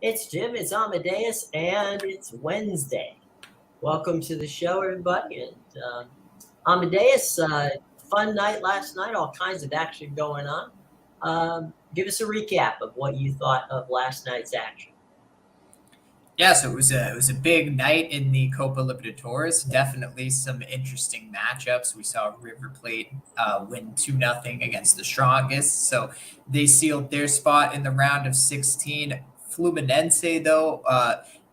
It's Jim, it's Amadeus, and it's Wednesday. Welcome to the show, everybody. And Amadeus, fun night last night, all kinds of action going on. Give us a recap of what you thought of last night's action. Yeah, so it was a big night in the Copa Libertadores. Definitely some interesting matchups. We saw River Plate win 2-0 against the Strongest, so they sealed their spot in the round of 16. Fluminense, though,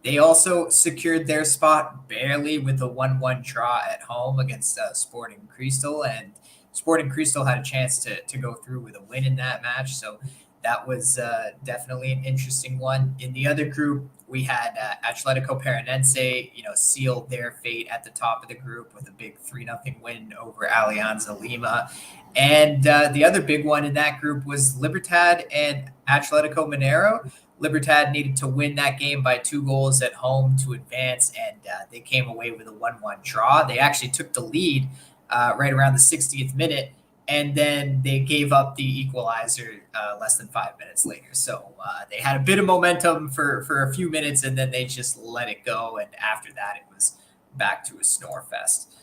they also secured their spot barely with a 1-1 draw at home against Sporting Cristal, and Sporting Cristal had a chance to go through with a win in that match. So that was definitely an interesting one. In the other group, we had Atletico Paranense, seal their fate at the top of the group with a big 3-0 win over Alianza Lima. And the other big one in that group was Libertad and Atletico Mineiro. Libertad needed to win that game by 2 goals at home to advance, and they came away with a 1-1 draw. They actually took the lead right around the 60th minute, and then they gave up the equalizer less than 5 minutes later. So they had a bit of momentum for a few minutes, and then they just let it go. And after that, it was back to a snore fest.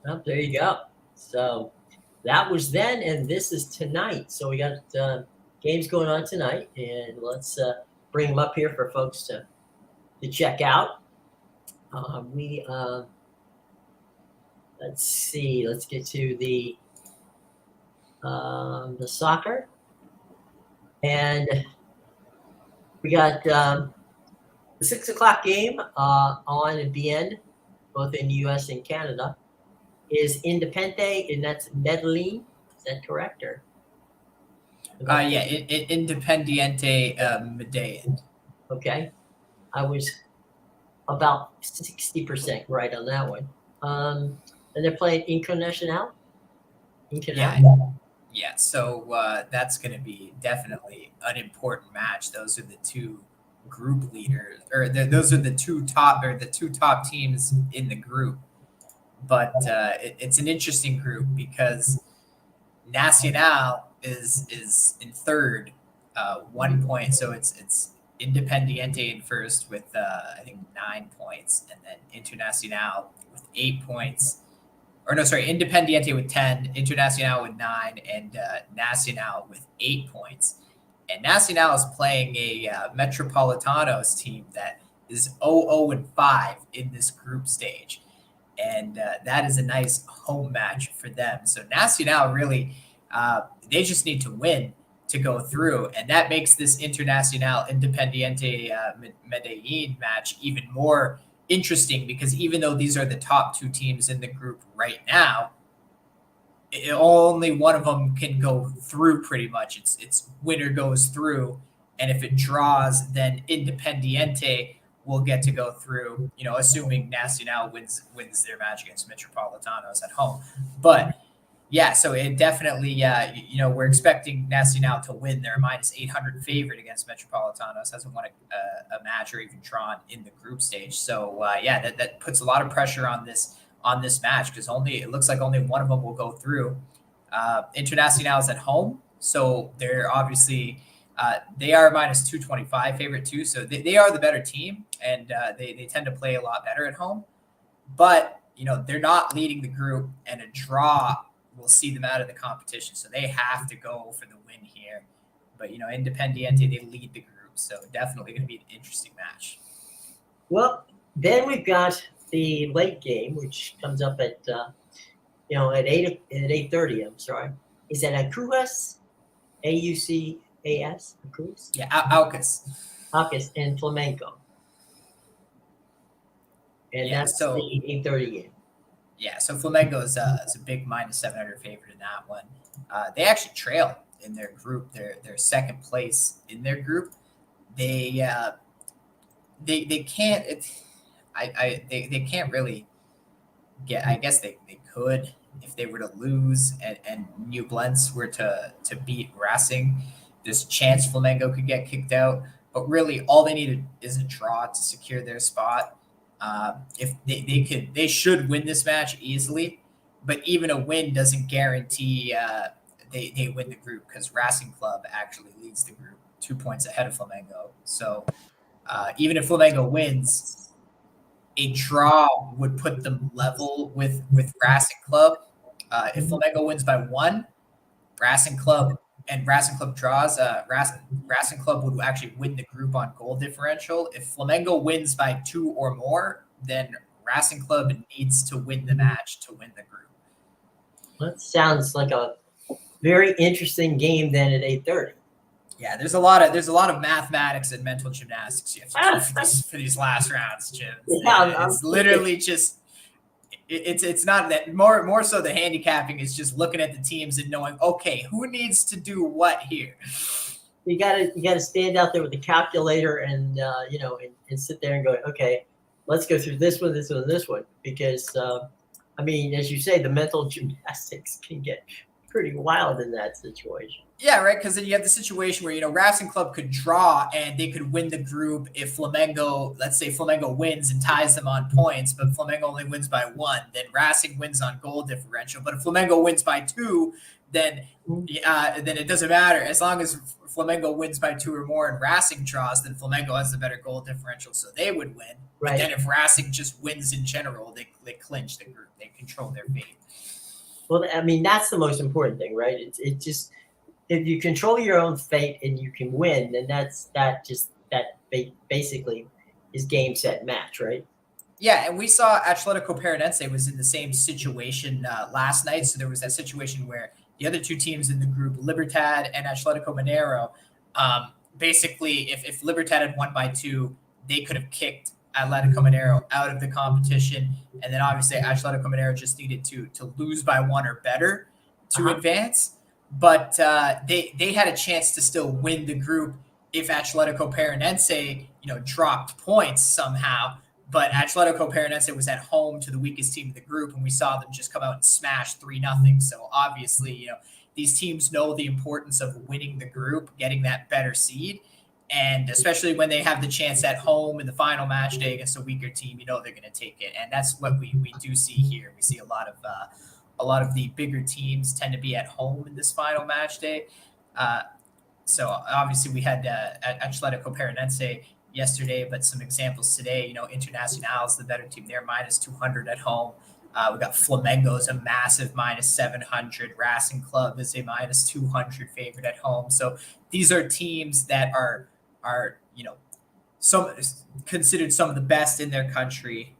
Well, there you go. So that was then, and this is tonight. So we got games going on tonight, and let's bring them up here for folks to check out. Let's see. Let's get to the soccer, and we got the 6:00 game on BN, both in the U.S. and Canada, is Independiente, and that's Medellin. Is that correct? Or yeah, Independiente Medellin. Okay, I was about 60% right on that one. And they're playing Internacional. Yeah. So that's going to be definitely an important match. Those are the two group leaders, or those are the two top teams in the group. But it's an interesting group because Nacional is in third, 1 point. So it's Independiente in first with I think 9 points, and then Internacional with 8 points. Or no, sorry, Independiente with 10, Internacional with 9, and Nacional with 8 points. And Nacional is playing a Metropolitanos team that is 0-5 in this group stage. And that is a nice home match for them. So Nacional really, they just need to win to go through. And that makes this Internacional Independiente Medellin match even more interesting, because even though these are the top two teams in the group right now, only one of them can go through pretty much. It's winner goes through. And if it draws, then Independiente will get to go through, assuming Nacional wins their match against Metropolitanos at home. But yeah, so it definitely, we're expecting Nacional to win. They're -800 favorite against Metropolitanos, hasn't won a match or even drawn in the group stage. So that puts a lot of pressure on this match, because it looks like only one of them will go through. Internacional is at home, so they're obviously they are -225 favorite too. So they are the better team, and they tend to play a lot better at home. But they're not leading the group, and a draw will see them out of the competition. So they have to go for the win here. But Independiente, they lead the group, so definitely going to be an interesting match. Well, then we've got the late game, which comes up at 8:30. I'm sorry. Is that Aucas? AUCAS? Aucas? Yeah, Aucas. Aucas and Flamengo. And that's the 8:30 game. Yeah, so Flamengo is a big -700 favorite in that one. They actually trail in their group. They're second place in their group. They can't. They can't really get. I guess they could if they were to lose and Nublense were to beat Racing. There's a chance Flamengo could get kicked out. But really, all they need is a draw to secure their spot. If they should win this match easily, but even a win doesn't guarantee they win the group, because Racing Club actually leads the group 2 points ahead of Flamengo. So Even if Flamengo wins, a draw would put them level with Racing Club. If Flamengo wins by 1, Racing Club draws, Racing Club would actually win the group on goal differential. If Flamengo wins by 2 or more, then Racing Club needs to win the match to win the group. That sounds like a very interesting game then at 8:30. Yeah, there's a lot of mathematics and mental gymnastics you have to do for these last rounds, Jim. Yeah, it's literally just it's not that more so the handicapping is just looking at the teams and knowing, okay, who needs to do what here. You gotta stand out there with the calculator and and sit there and go, okay, let's go through this one, this one, and this one, because I mean, as you say, the mental gymnastics can get pretty wild in that situation. Yeah, right. Because then you have the situation where, Racing Club could draw and they could win the group if Flamengo, let's say Flamengo wins and ties them on points, but Flamengo only wins by 1. Then Racing wins on goal differential. But if Flamengo wins by 2, then it doesn't matter. As long as Flamengo wins by 2 or more and Racing draws, then Flamengo has the better goal differential, so they would win. Right. But then if Racing just wins in general, they clinch the group. They control their fate. Well, I mean, that's the most important thing, right? It just, if you control your own fate and you can win, then that basically is game, set, match, right? Yeah, and we saw Atletico Paranense was in the same situation last night. So there was that situation where the other 2 teams in the group, Libertad and Atletico Mineiro, basically, if Libertad had won by 2, they could have kicked Atletico Mineiro out of the competition. And then obviously Atletico Mineiro just needed to lose by 1 or better to advance. But they had a chance to still win the group if Atletico Paranense, dropped points somehow. But Atletico Paranense was at home to the weakest team in the group, and we saw them just come out and smash 3-0. So obviously, these teams know the importance of winning the group, getting that better seed. And especially when they have the chance at home in the final match day against a weaker team, they're going to take it. And that's what we do see here. We see a lot of the bigger teams tend to be at home in this final match day. So obviously we had Atletico Paranense yesterday, but some examples today. Internacional is the better team. They're minus 200 at home. We got Flamengo is a massive minus 700. Racing Club is a minus 200 favorite at home. So these are teams that are some considered some of the best in their country,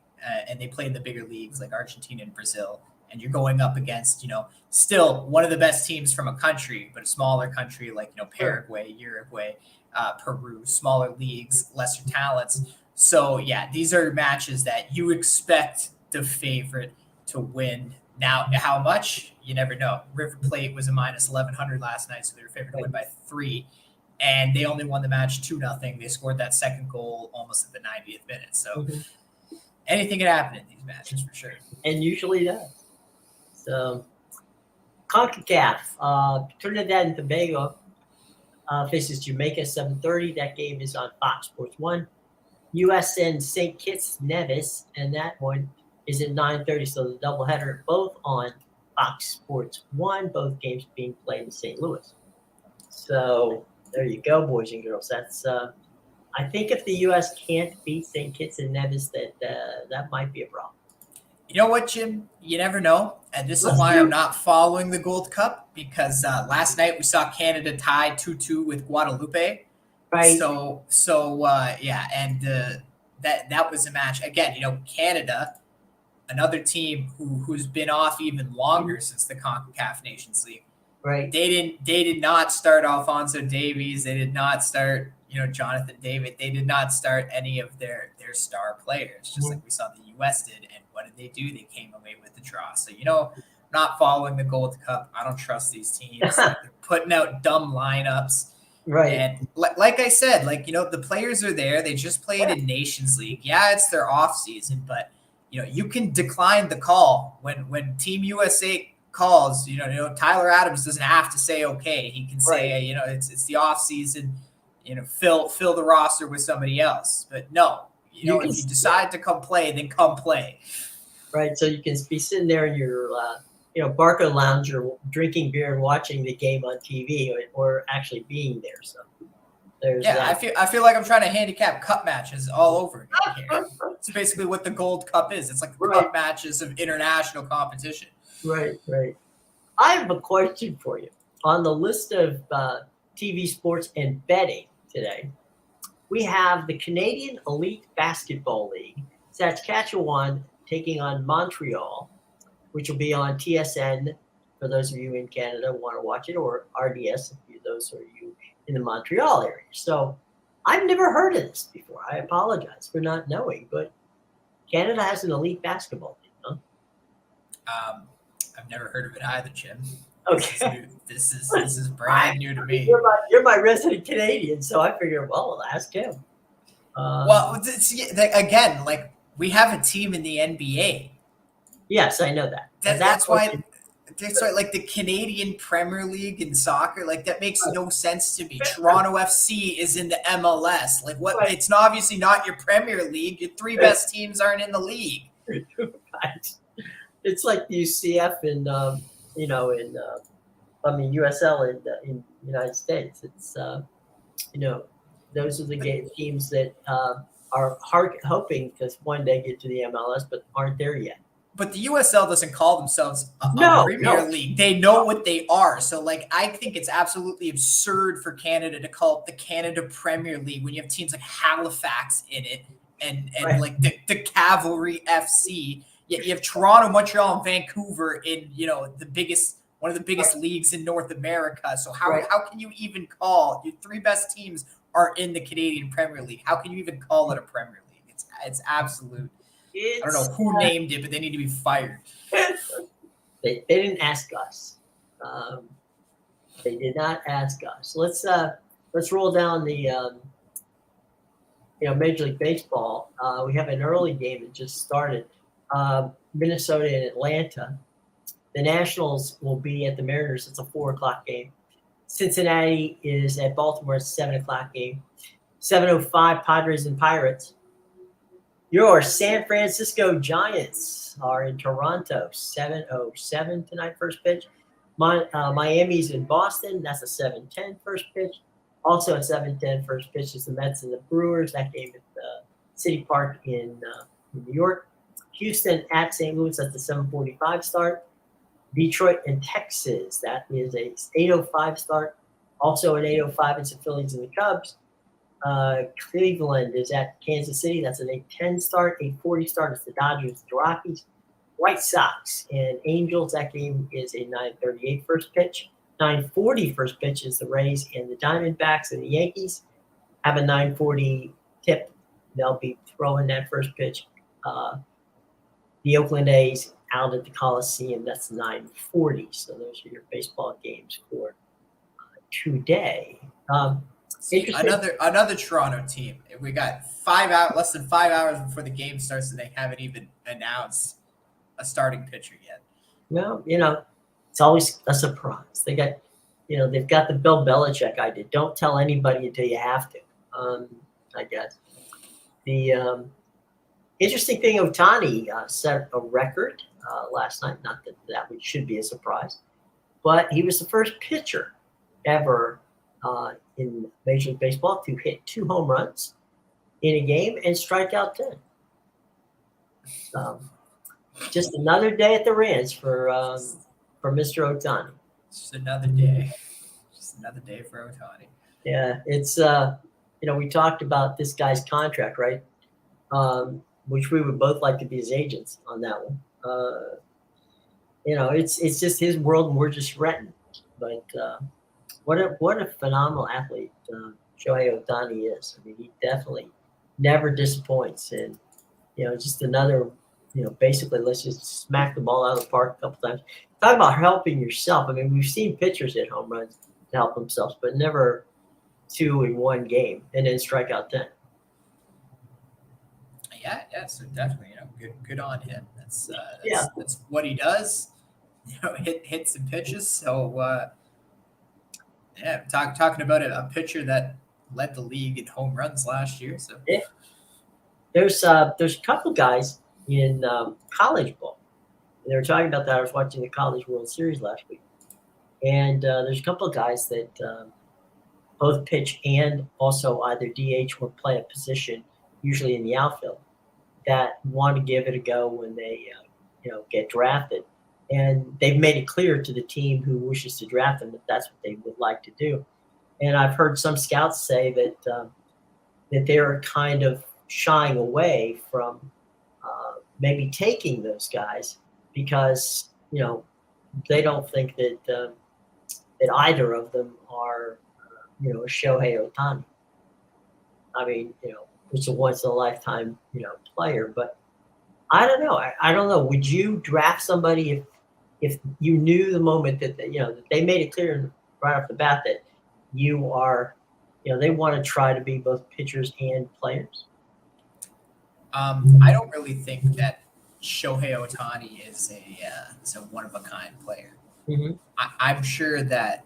and they play in the bigger leagues like Argentina and Brazil. And you're going up against, still one of the best teams from a country, but a smaller country like, Paraguay, Uruguay, Peru, smaller leagues, lesser talents. So, yeah, these are matches that you expect the favorite to win. Now, how much? You never know. River Plate was a minus 1,100 last night, so they were favored to win by 3. And they only won the match 2-0. They scored that second goal almost at the 90th minute. So anything can happen in these matches for sure. And usually does. So, CONCACAF, Trinidad and Tobago faces Jamaica 7:30. That game is on Fox Sports 1. U.S. and St. Kitts Nevis, and that one is at 9:30. So the doubleheader, both on Fox Sports 1. Both games being played in St. Louis. So there you go, boys and girls. That's I think if the U.S. can't beat St. Kitts and Nevis, that might be a problem. You know what, Jim? You never know. And this is why I'm not following the Gold Cup, because last night we saw Canada tie 2-2 with Guadeloupe. Right. So yeah, and that was a match. Again, Canada, another team who's been off even longer since the CONCACAF Nations League. Right. They did not start Alphonso Davies. They did not start, Jonathan David. They did not start any of their star players, just like we saw the U.S. did. And what did they do? They came away with the draw. So, not following the Gold Cup, I don't trust these teams. They're putting out dumb lineups. Right. And like I said, the players are there. They just played in Nations League. Yeah, it's their off season, but, you can decline the call when Team USA calls. Tyler Adams doesn't have to say okay. He can say, it's the off season. Fill the roster with somebody else. But no, if you decide to come play, then come play. Right. So you can be sitting there in your Barco Lounge or drinking beer and watching the game on TV, or actually being there. So There's Yeah, that. I feel like I'm trying to handicap cup matches all over again here. It's basically what the Gold Cup is. It's like the Right. cup matches of international competition. Right. I have a question for you. On the list of TV sports and betting today, we have the Canadian Elite Basketball League, Saskatchewan taking on Montreal, which will be on TSN for those of you in Canada who want to watch it, or RDS if you those of you in the Montreal area. So I've never heard of this before. I apologize for not knowing, but Canada has an elite basketball league, huh? I've never heard of it either, Jim. Okay. This is brand new to me. You're my resident Canadian, so I figured, well, I'll ask him. Well, again, like we have a team in the NBA. Yes, I know that. That's why, like the Canadian Premier League in soccer, like that makes no sense to me. Toronto FC is in the MLS. Like what? Right. It's obviously not your Premier League. Your three best teams aren't in the league. Right. It's like the UCF in USL in the United States. It's those are the teams that are hoping to one day get to the MLS, but aren't there yet. But the USL doesn't call themselves a Premier League. They know what they are. So, like, I think it's absolutely absurd for Canada to call it the Canada Premier League when you have teams like Halifax in it and Right. like the Cavalry FC. Yet you have Toronto, Montreal, and Vancouver in one of the biggest leagues in North America. So how can you even call your three best teams are in the Canadian Premier League? How can you even call it a Premier League? It's absolute. I don't know who named it, but they need to be fired. They didn't ask us. They did not ask us. Let's roll down the Major League Baseball. We have an early game that just started. Minnesota and Atlanta. The Nationals will be at the Mariners. It's a 4:00 game. Cincinnati is at Baltimore. It's a 7:00 game. 7:05 Padres and Pirates. Your San Francisco Giants are in Toronto. 7:07 tonight, first pitch. Miami's in Boston. That's a 7:10 first pitch. Also at 7:10 first pitch is the Mets and the Brewers. That game at the City Park in New York. Houston at St. Louis. That's the 7:45 start. Detroit and Texas. That is a 8:05 start. Also at 8:05, it's the Phillies and the Cubs. Cleveland is at Kansas City. That's an 8:10 start. 8:40 start is the Dodgers, the Rockies. White Sox and Angels. That game is a 9:38 first pitch. 9:40 first pitch is the Rays and the Diamondbacks, and the Yankees have a 9:40 tip. They'll be throwing that first pitch. The Oakland A's out at the Coliseum. That's 9:40. So those are your baseball games for today. Another Toronto team. We got less than 5 hours before the game starts, and they haven't even announced a starting pitcher yet. Well, it's always a surprise. They got, they've got the Bill Belichick idea. Don't tell anybody until you have to. I guess the interesting thing, Ohtani set a record last night. Not that should be a surprise, but he was the first pitcher ever in Major League Baseball to hit 2 home runs in a game and strike out 10. Just another day at the ranch for Mr. Ohtani. Just another day. Just another day for Ohtani. Yeah, it's we talked about this guy's contract, right? Which we would both like to be his agents on that one. It's just his world, and we're just renting. But what a phenomenal athlete Shohei Ohtani is. I mean, he definitely never disappoints, and just another. Basically, let's just smack the ball out of the park a couple times. Talk about helping yourself. I mean, we've seen pitchers hit home runs to help themselves, but never 2 in one game and then strike out 10. Yeah, so definitely, good on him. That's what he does. Hit some pitches. So talking about a pitcher that led the league in home runs last year. So yeah. There's a couple guys in college ball. And they were talking about that. I was watching the College World Series last week, and there's a couple of guys that both pitch and also either DH or play a position, usually in the outfield, that want to give it a go when they get drafted. And they've made it clear to the team who wishes to draft them that that's what they would like to do. And I've heard some scouts say that they're kind of shying away from maybe taking those guys because they don't think that either of them are a Shohei Ohtani. I mean, it's a once in a lifetime player, but I don't know. I don't know. Would you draft somebody if you knew the moment that that they made it clear right off the bat that you are, they want to try to be both pitchers and players? I don't really think that Shohei Ohtani is a one of a kind player. Mm-hmm. I'm sure that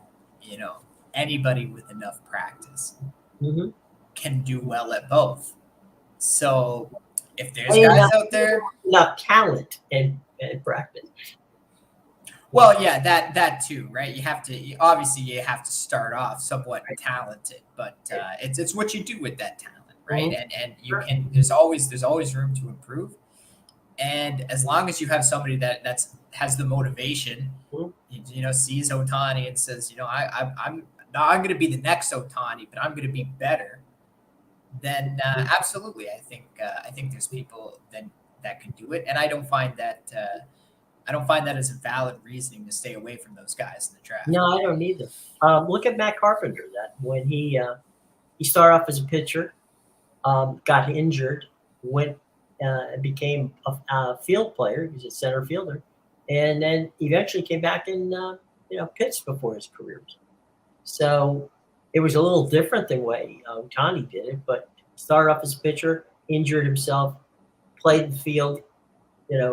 anybody with enough practice Mm-hmm. can do well at both. So if there's guys out there, enough talent and practice. well, yeah, that too, right? You have to start off somewhat talented, but it's what you do with that talent, right? Mm-hmm. And you can there's always room to improve, and as long as you have somebody that has the motivation, Mm-hmm. Sees Ohtani and says, I'm not going to be the next Ohtani, but I'm going to be better. Then absolutely, I think there's people that can do it, and I don't find that as a valid reasoning to stay away from those guys in the draft. No, I don't either. Look at Matt Carpenter. That when he started off as a pitcher, got injured, went and became a field player. He's a center fielder, and then eventually came back and pitched before his career. So it was a little different than way Ohtani did it, but started off as a pitcher, injured himself, played the field,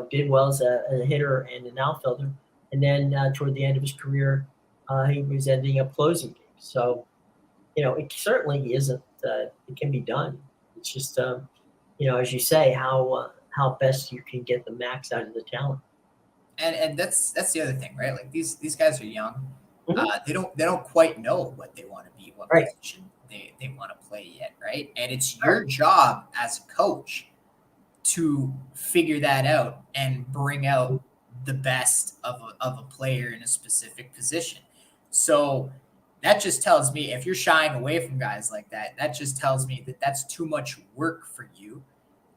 did well as a hitter and an outfielder, and then toward the end of his career, he was ending up closing games. So it certainly isn't. It can be done. It's just as you say, how best you can get the max out of the talent. And that's the other thing, right? Like these guys are young. Mm-hmm. They don't quite know what they want to be, what Right. position they want to play yet, right? And it's your job as a coach to figure that out and bring out the best of a player in a specific position. So that just tells me if you're shying away from guys like that, that just tells me that that's too much work for you.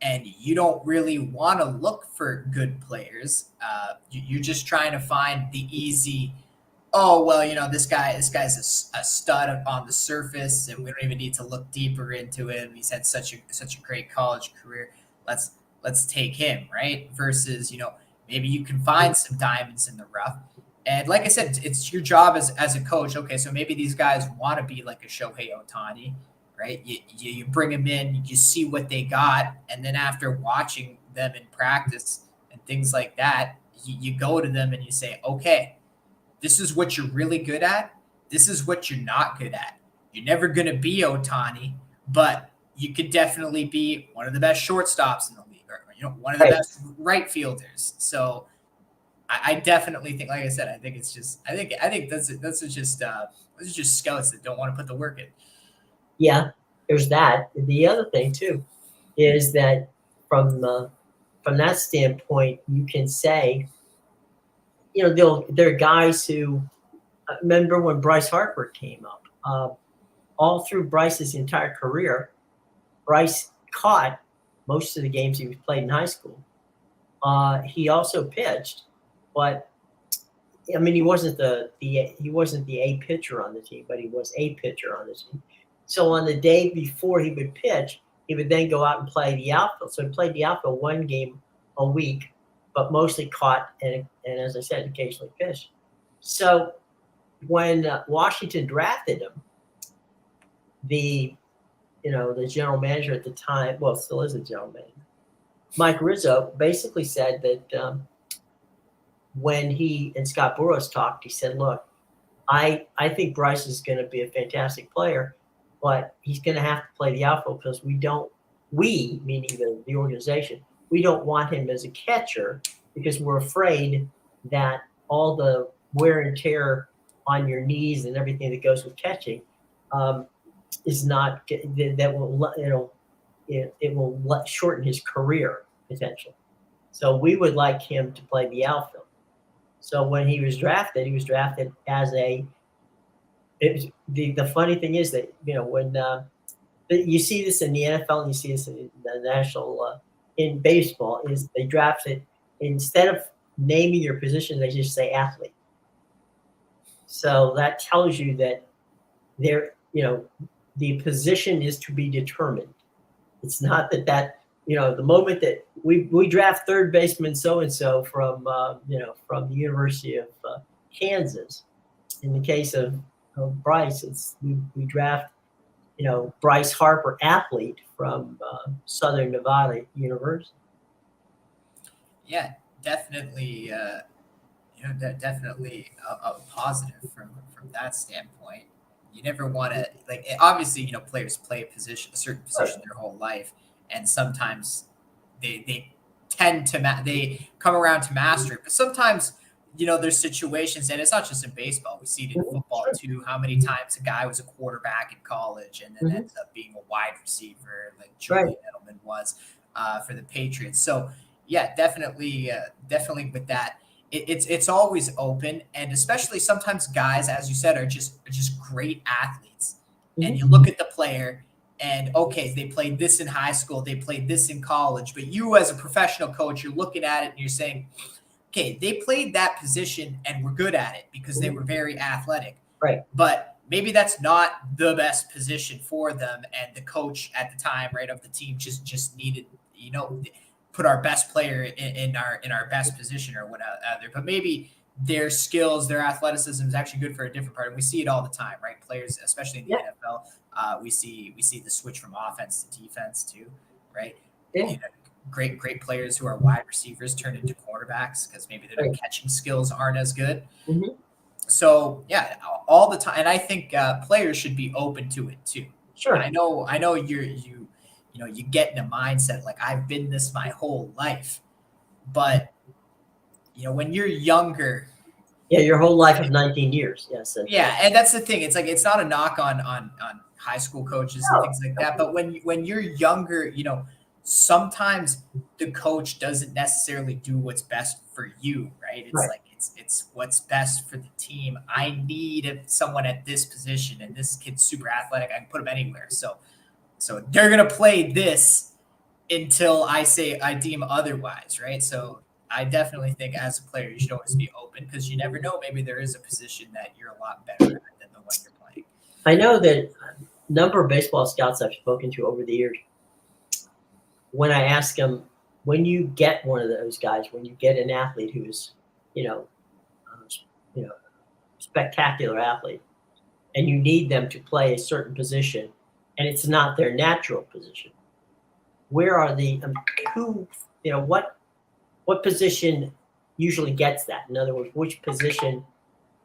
And you don't really want to look for good players. You're just trying to find the easy, oh, well, this guy's a stud on the surface, and we don't even need to look deeper into him. He's had such a great college career. Let's take him, right? Versus, maybe you can find some diamonds in the rough. And like I said, it's your job as a coach. Okay, so maybe these guys want to be like a Shohei Ohtani, right? You bring them in, you see what they got, and then after watching them in practice and things like that, you go to them and you say, okay, this is what you're really good at. This is what you're not good at. You're never going to be Ohtani, but you could definitely be one of the best shortstops in the league, or one of the best right fielders. So I definitely think, like I said, I think that's just scouts that don't want to put the work in. Yeah, there's that. The other thing too is that from that standpoint, you can say, there are guys who remember when Bryce Harper came up. All through Bryce's entire career, Bryce caught most of the games he was played in high school. He also pitched, but I mean, he wasn't the A pitcher on the team, but he was a pitcher on the team. So on the day before he would pitch, he would then go out and play the outfield. So he played the outfield one game a week, but mostly caught and as I said, occasionally pitched. So when Washington drafted him, the general manager at the time, well, still is the general manager, Mike Rizzo, basically said that when he and Scott Boras talked, he said, look, I think Bryce is going to be a fantastic player, but he's going to have to play the outfield because we, meaning the organization, we don't want him as a catcher because we're afraid that all the wear and tear on your knees and everything that goes with catching is not that will it will shorten his career potential. So we would like him to play the outfield. So when he was drafted as a. The funny thing is that when you see this in the NFL and you see this in the national in baseball is they draft it instead of naming your position they just say athlete. So that tells you that the position is to be determined. It's not that the moment that we draft third baseman so and so from from the University of Kansas. In the case of Bryce, we draft Bryce Harper, athlete from Southern Nevada University. Yeah, definitely. Definitely a positive from that standpoint. You never want to obviously players play a certain position their whole life, and sometimes they tend to they come around to master it, but sometimes there's situations, and it's not just in baseball. We see it in football too. How many times a guy was a quarterback in college and then ends up being a wide receiver, like Julian Edelman was for the Patriots. So yeah, definitely with that, it's always open, and especially sometimes guys, as you said, are just great athletes, and you look at the player. And okay, they played this in high school, they played this in college, but you as a professional coach, you're looking at it and you're saying, okay, they played that position and were good at it because they were very athletic. Right. But maybe that's not the best position for them. And the coach at the time, right, of the team just needed, put our best player in our best position or whatever. But maybe their skills, their athleticism is actually good for a different part. And we see it all the time, right? Players, especially in the NFL, we see the switch from offense to defense too, right? Yeah. Great players who are wide receivers turn into quarterbacks because maybe their catching skills aren't as good. So yeah, all the time, and I think players should be open to it too. Sure. And I know you get in a mindset like I've been this my whole life, but when you're younger. Yeah, your whole life of 19 years. Yes. Yeah, and that's the thing. It's like it's not a knock on high school coaches and things like that, but when you're younger, sometimes the coach doesn't necessarily do what's best for you, right? It's like it's what's best for the team. I need someone at this position, and this kid's super athletic. I can put him anywhere. So they're gonna play this until I deem otherwise, right? So I definitely think as a player you should always be open because you never know. Maybe there is a position that you're a lot better at than the one you're playing. I know that a number of baseball scouts I've spoken to over the years. When I ask them, when you get one of those guys, when you get an athlete who's, spectacular athlete, and you need them to play a certain position, and it's not their natural position, where are what position usually gets that? In other words, which position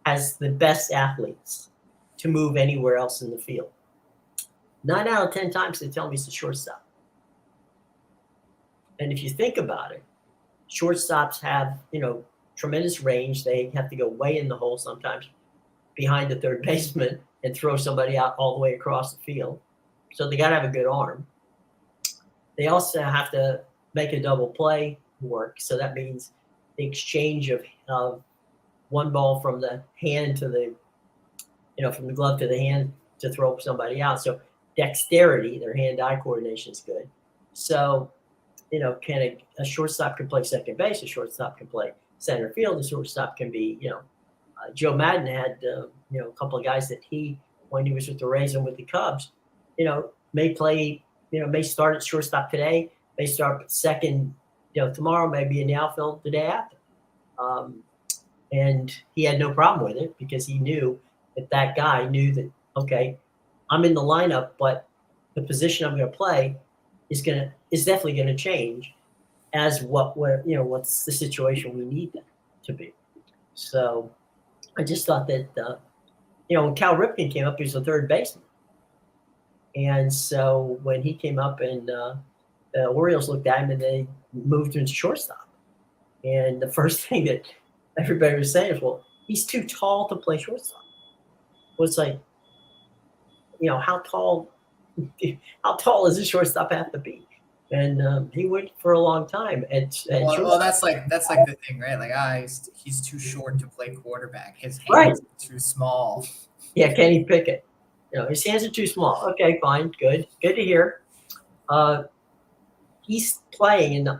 has the best athletes to move anywhere else in the field? 9 out of 10 times they tell me it's the shortstop. And if you think about it, shortstops have, tremendous range. They have to go way in the hole sometimes behind the third baseman and throw somebody out all the way across the field. So they got to have a good arm. They also have to make a double play work. So that means the exchange of one ball from the hand to from the glove to the hand to throw somebody out. So dexterity, their hand-eye coordination is good. So, can a shortstop can play second base, a shortstop can play center field, a shortstop can be, Joe Madden had, a couple of guys that when he was with the Rays and with the Cubs, may play, may start at shortstop today, may start at second, tomorrow, maybe in the outfield the day after. And he had no problem with it because he knew that guy knew that, okay, I'm in the lineup, but the position I'm going to play is definitely going to change as what's the situation we need them to be. So I just thought that, when Cal Ripken came up, he was a third baseman. And so when he came up and the Orioles looked at him and they moved him to shortstop. And the first thing that everybody was saying is, well, he's too tall to play shortstop. Well, it's like, how tall does a shortstop have to be? And he went for a long time at Well, shortstop. that's like the thing, right? Like, he's too short to play quarterback. His Right. hands are too small. Yeah, Kenny Pickett. His hands are too small. Okay, fine, good to hear. He's playing, and the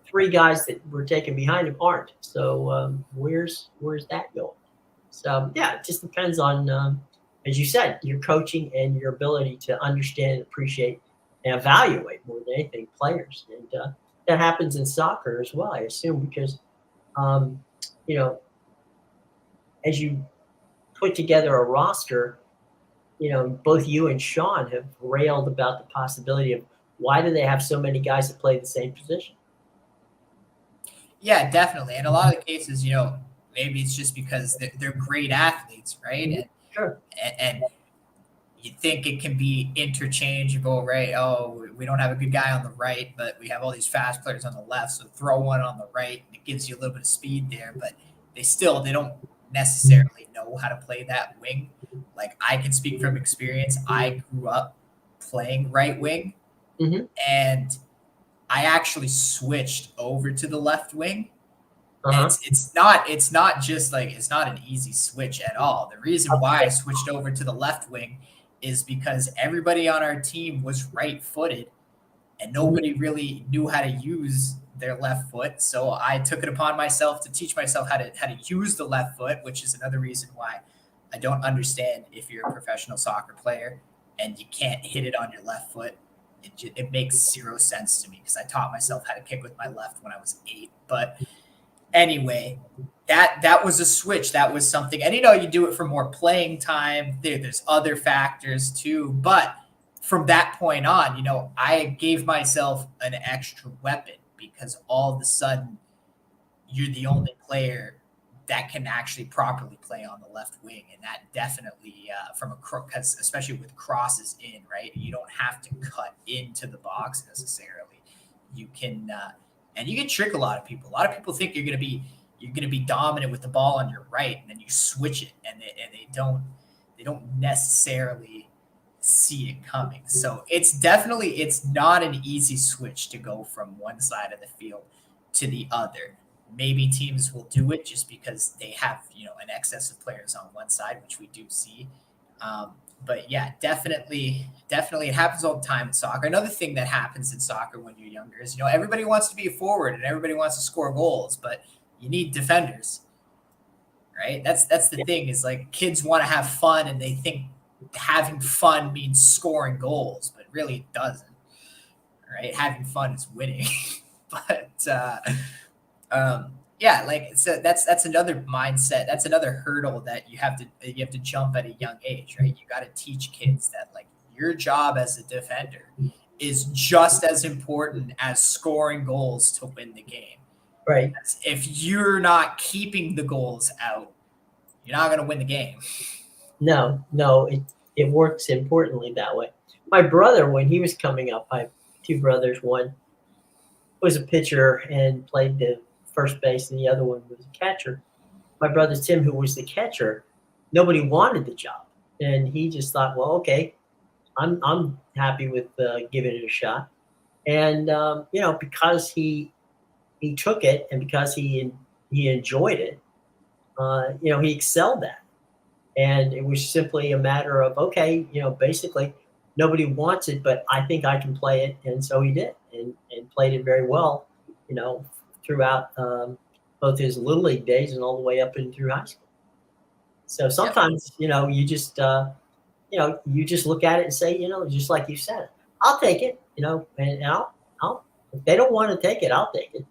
three guys that were taken behind him aren't. So where's that going? So yeah, it just depends on, as you said, your coaching and your ability to understand, appreciate, and evaluate more than anything players, and that happens in soccer as well, I assume, because um, you know as you put together a roster, both you and Sean have railed about the possibility of why do they have so many guys that play the same position? Yeah, definitely. In a lot of the cases, maybe it's just because they're great athletes, right? Mhm. Sure. And you think it can be interchangeable, right? Oh, we don't have a good guy on the right, but we have all these fast players on the left, so throw one on the right. It gives you a little bit of speed there, but they don't necessarily know how to play that wing. Like, I can speak from experience. I grew up playing right wing, Hmm. and I actually switched over to the left wing. And Uh-huh. it's not an easy switch at all. The reason why I switched over to the left wing is because everybody on our team was right-footed and nobody really knew how to use their left foot. So I took it upon myself to teach myself how to use the left foot, which is another reason why I don't understand if you're a professional soccer player and you can't hit it on your left foot. It makes zero sense to me because I taught myself how to kick with my left when I was 8. But anyway, that was a switch. That was something, and you do it for more playing time. There's other factors too, but from that point on, I gave myself an extra weapon because all of a sudden you're the only player that can actually properly play on the left wing, and that definitely from a because especially with crosses in, right, you don't have to cut into the box necessarily. You can and you can trick a lot of people. A lot of people think you're gonna be dominant with the ball on your right, and then you switch it, and they don't necessarily see it coming. So it's not an easy switch to go from one side of the field to the other. Maybe teams will do it just because they have an excess of players on one side, which we do see. But yeah, definitely, it happens all the time in soccer. Another thing that happens in soccer when you're younger is everybody wants to be a forward and everybody wants to score goals, but you need defenders, right? That's the thing is, like, kids want to have fun and they think having fun means scoring goals, but really it doesn't. Right? Having fun is winning, but yeah, like, so that's another mindset. That's another hurdle that you have to jump at a young age, right? You got to teach kids that, like, your job as a defender is just as important as scoring goals to win the game. Right. If you're not keeping the goals out, you're not going to win the game. No, it works importantly that way. My brother, when he was coming up, I have two brothers. One was a pitcher and played the first base, and the other one was a catcher. My brother Tim, who was the catcher, nobody wanted the job, and he just thought, well, okay, I'm happy with giving it a shot. And because he took it, and because he enjoyed it, he excelled at it. And it was simply a matter of, okay, basically nobody wants it, but I think I can play it. And so he did, and played it very well, you know, throughout both his little league days and all the way up and through high school. So Yep. sometimes, you just look at it and say, just like you said, I'll take it, and I'll, if they don't want to take it, I'll take it.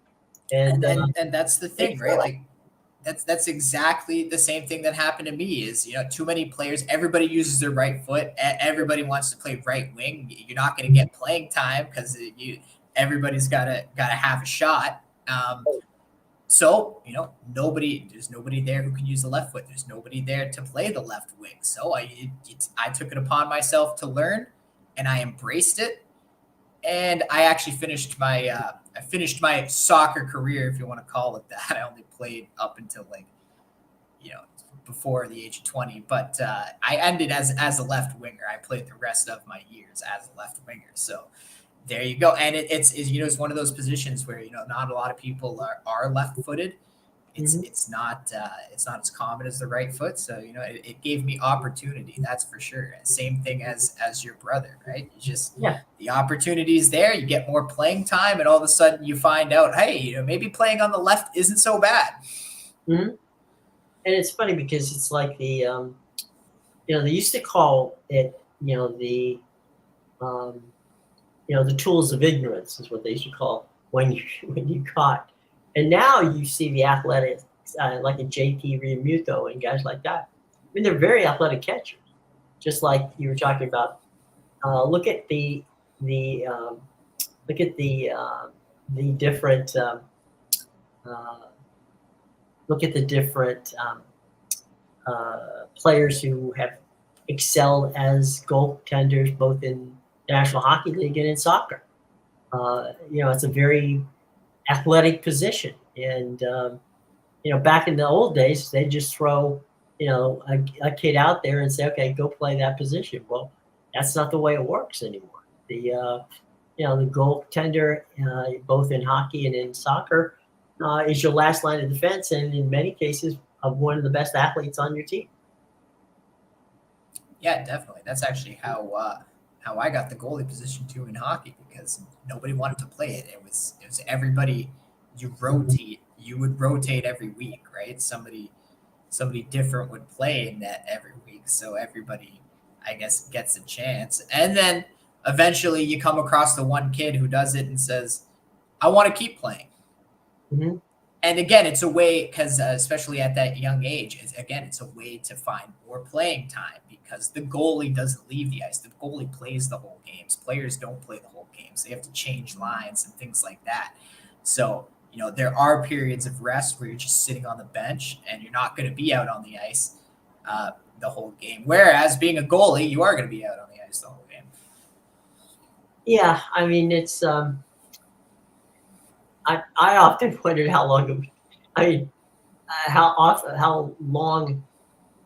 and And and and that's the take thing, it right? forward. Like, that's exactly the same thing that happened to me. Is too many players, everybody uses their right foot, everybody wants to play right wing. You're not going to get playing time because you everybody's gotta have a shot. So there's nobody there who can use the left foot. There's nobody there to play the left wing. So I took it upon myself to learn, and I embraced it, and I actually finished my soccer career, if you want to call it that. I only played up until, like, you know before the age of 20, but I ended as a left winger. I played the rest of my years as a left winger. So there you go. And it's one of those positions where, not a lot of people are left footed. It's not as common as the right foot. So, it gave me opportunity. That's for sure. Same thing as your brother, right? The opportunity's there, you get more playing time, and all of a sudden you find out, hey, maybe playing on the left isn't so bad. Mm-hmm. And it's funny because it's like they used to call it, the tools of ignorance is what they used to call when you caught. And now you see the athletics, like a JT Realmuto and guys like that. I mean, they're very athletic catchers, just like you were talking about. Look at the different players who have excelled as goaltenders, both in the National Hockey League and in soccer. It's a very athletic position, and back in the old days, they just throw a kid out there and say, okay, go play that position. Well, that's not the way it works anymore. The goaltender, both in hockey and in soccer, is your last line of defense, and in many cases, of one of the best athletes on your team. Yeah, definitely. That's actually how I got the goalie position too in hockey, because nobody wanted to play it. It was everybody. You would rotate every week, right? Somebody different would play in that every week, so everybody, I guess, gets a chance. And then eventually you come across the one kid who does it and says, I want to keep playing. Mm-hmm. And again, it's a way, because especially at that young age, it's a way to find more playing time, because the goalie doesn't leave the ice. The goalie plays the whole games. Players don't play the whole games. They have to change lines and things like that. So, there are periods of rest where you're just sitting on the bench and you're not going to be out on the ice the whole game. Whereas being a goalie, you are going to be out on the ice the whole game. Yeah, I mean, it's I often wondered how long how long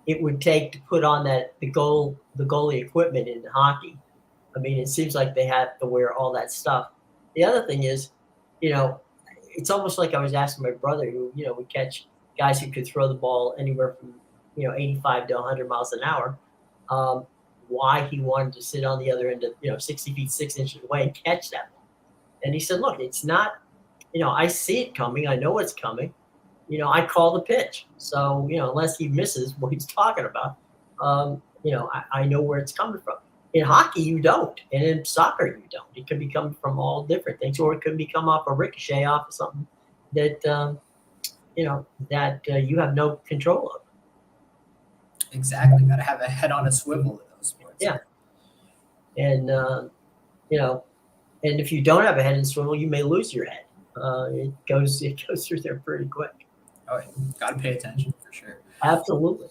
it would take to put on the goalie equipment in hockey. I mean, it seems like they have to wear all that stuff. The other thing is, it's almost like I was asking my brother, who would catch guys who could throw the ball anywhere from 85 to 100 miles an hour, why he wanted to sit on the other end of 60 feet 6 inches away and catch that ball. And he said, look, it's not. I see it coming. I know it's coming. I call the pitch. So, unless he misses what he's talking about, I know where it's coming from. In hockey, you don't. And in soccer, you don't. It can be coming from all different things, or it can become off a ricochet off of something that, you have no control of. Exactly. Got to have a head on a swivel in those sports. Yeah. And, and if you don't have a head on a swivel, you may lose your head. It goes through there pretty quick. Oh, got to pay attention for sure. Absolutely.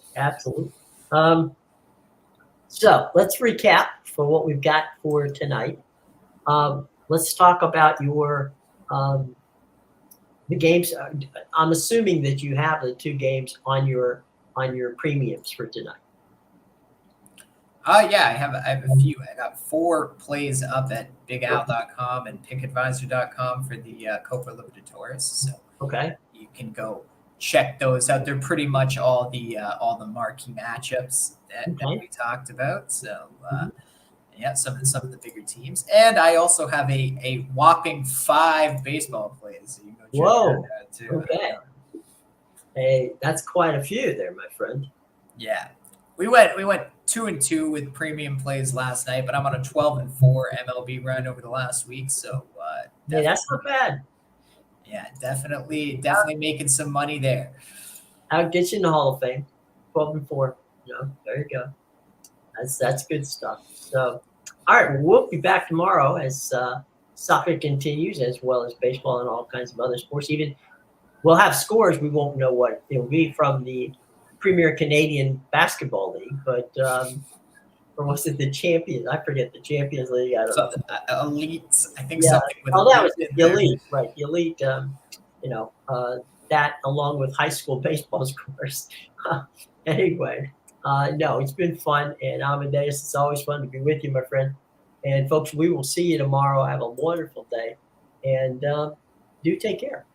So let's recap for what we've got for tonight. Let's talk about your the games. I'm assuming that you have the two games on your premiums for tonight. Yeah, I have a few. I got 4 plays up at BigAl.com and PickAdvisor.com for the Copa Libertadores. So okay, you can go check those out. They're pretty much all the marquee matchups that we talked about. So yeah, some of the bigger teams. And I also have a whopping 5 baseball plays. So you can go check that out too. Okay. Hey, that's quite a few there, my friend. Yeah. We went 2-2 with premium plays last night, but I'm on a 12-4 MLB run over the last week. So hey, that's not bad. Yeah, definitely making some money there. I'll get you in the Hall of Fame. 12-4. There you go. That's good stuff. So, all right, we'll be back tomorrow as soccer continues, as well as baseball and all kinds of other sports. Even we'll have scores. We won't know what it'll be from the Premier Canadian Basketball League, but or was it the Champions? I forget the Champions League. I don't know. Elite, I think something with that was the Elite, right? The Elite, that along with high school baseball scores. Anyway, no, it's been fun. And Amadeus, it's always fun to be with you, my friend. And folks, we will see you tomorrow. Have a wonderful day. And do take care.